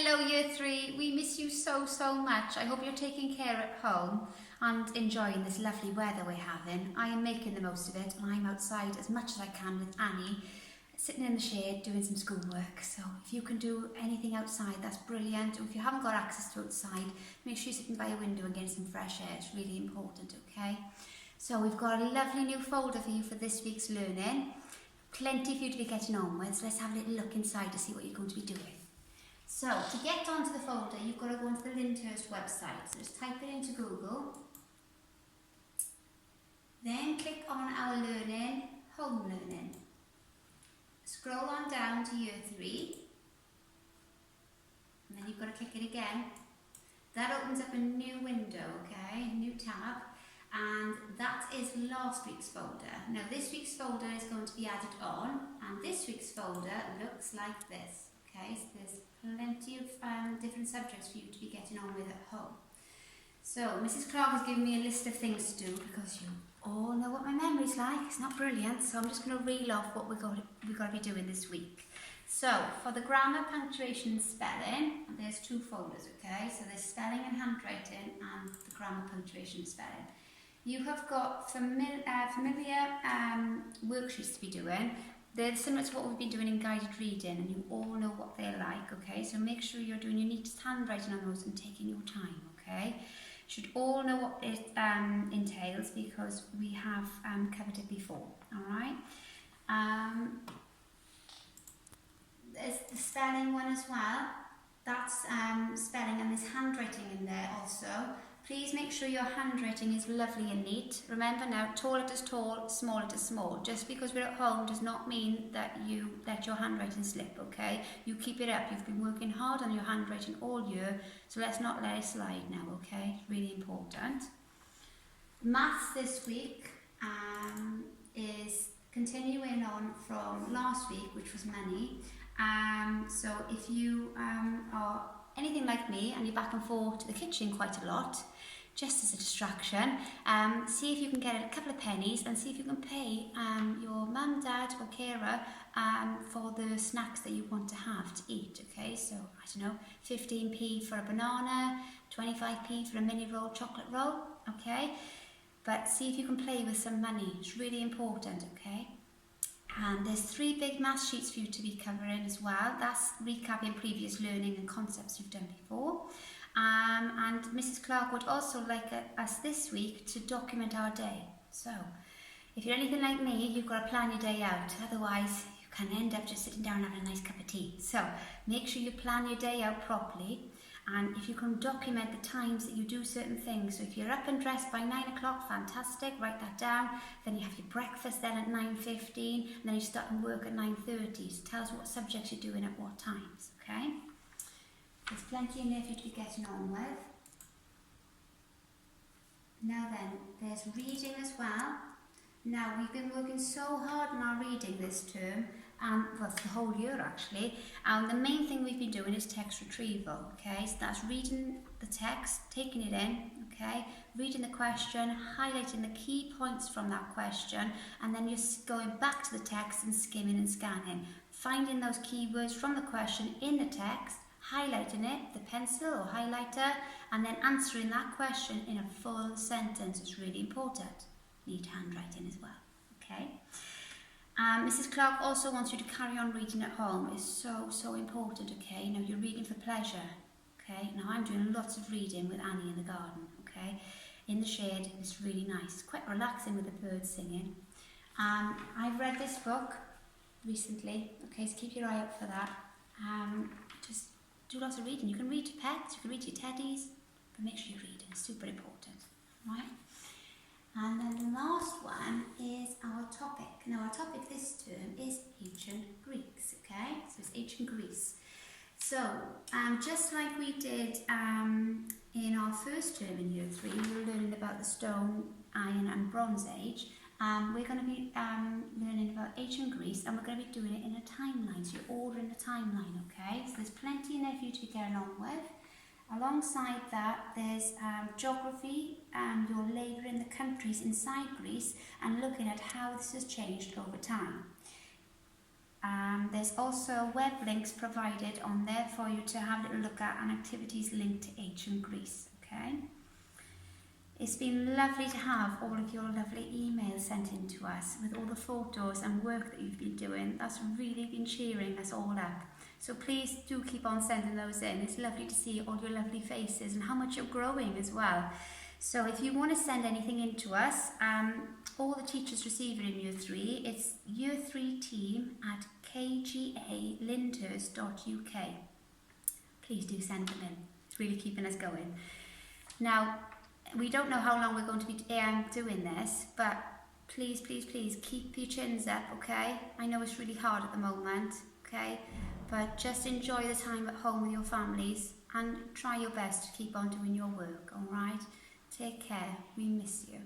Hello Year 3, we miss you so much. I hope you're taking care at home and enjoying this lovely weather we're having. I am making the most of it and I'm outside as much as I can with Annie, sitting in the shade doing some schoolwork. So if you can do anything outside, that's brilliant. Or if you haven't got access to outside, make sure you're sitting by a window and getting some fresh air. It's really important, okay? So we've got a lovely new folder for you for this week's learning. Plenty for you to be getting on with. So let's have a little look inside to see what you're going to be doing. So, to get onto the folder, you've got to go onto the Lyndhurst website. So just type it into Google. Then click on our learning, home learning. Scroll on down to Year 3. And then you've got to click it again. That opens up a new window, okay, a new tab. And that is last week's folder. Now this week's folder is going to be added on. And this week's folder looks like this. Okay, so there's plenty of different subjects for you to be getting on with at home. So Mrs. Clark has given me a list of things to do because you all know what my memory's like. It's not brilliant, so I'm just going to reel off what we've got to be doing this week. So for the grammar, punctuation and spelling, there's two folders, okay? So there's spelling and handwriting and the grammar, punctuation and spelling. You have got familiar worksheets to be doing. They're similar to what we've been doing in guided reading and you all know what they're like, okay? So make sure you're doing your neatest handwriting on those and taking your time, okay? You should all know what it entails because we have covered it before, alright? There's the spelling one as well. That's spelling and there's handwriting in there also. Please make sure your handwriting is lovely and neat. Remember now, tall letters tall, small letters small. Just because we're at home does not mean that you let your handwriting slip, okay? You keep it up. You've been working hard on your handwriting all year, so let's not let it slide now, okay? It's really important. Maths this week is continuing on from last week, which was money. So if you are anything like me and you're back and forth to the kitchen quite a lot, just as a distraction, see if you can get a couple of pennies and see if you can pay your mum, dad or carer for the snacks that you want to have to eat, okay? So, I don't know, 15p for a banana, 25p for a mini roll, chocolate roll, okay? But see if you can play with some money. It's really important, okay? And there's 3 big math sheets for you to be covering as well. That's recapping previous learning and concepts you've done before. And Mrs. Clark would also like us this week to document our day. So, if you're anything like me, you've got to plan your day out. Otherwise, you can end up just sitting down and having a nice cup of tea. So, make sure you plan your day out properly. And if you can document the times that you do certain things. So if you're up and dressed by 9 o'clock, fantastic, write that down. Then you have your breakfast then at 9:15, and then you start work at 9:30. So tell us what subjects you're doing at what times, okay? There's plenty in there for you to be getting on with. Now then, there's reading as well. Now, we've been working so hard on our reading this term, well, for the whole year actually, and the main thing we've been doing is text retrieval, okay? So that's reading the text, taking it in, okay? Reading the question, highlighting the key points from that question, and then you're going back to the text and skimming and scanning, finding those keywords from the question in the text, highlighting it, the pencil or highlighter, and then answering that question in a full sentence. It's really important. Need handwriting as well, okay? Mrs. Clark also wants you to carry on reading at home. It's so important, okay? You know, you're reading for pleasure, okay? Now I'm doing lots of reading with Annie in the garden, okay? In the shade, it's really nice. It's quite relaxing with the birds singing. I've read this book recently, okay? So keep your eye out for that. Just do lots of reading. You can read to pets, you can read to your teddies, but make sure you're reading. It's super important, right? And then the last one is our topic. Now our topic this term is ancient Greeks, okay? So it's ancient Greece. So just like we did in our first term in Year 3, we were learning about the Stone, Iron and Bronze Age. We're going to be learning about ancient Greece and we're going to be doing it in a timeline. So you're ordering a timeline, okay? So there's plenty in there for you to be getting on with. Alongside that, there's geography, and you're labelling the countries inside Greece and looking at how this has changed over time. There's also web links provided on there for you to have a little look at, and activities linked to ancient Greece, okay? It's been lovely to have all of your lovely emails sent in to us with all the photos and work that you've been doing. That's really been cheering us all up. So please do keep on sending those in. It's lovely to see all your lovely faces and how much you're growing as well. So if you want to send anything in to us, all the teachers receive it in Year 3. It's year3team@kgalindhurst.uk. Please do send them in. It's really keeping us going. Now, we don't know how long we're going to be doing this, but please, please, please keep your chins up, okay? I know it's really hard at the moment, okay? But just enjoy the time at home with your families and try your best to keep on doing your work, all right? Take care. We miss you.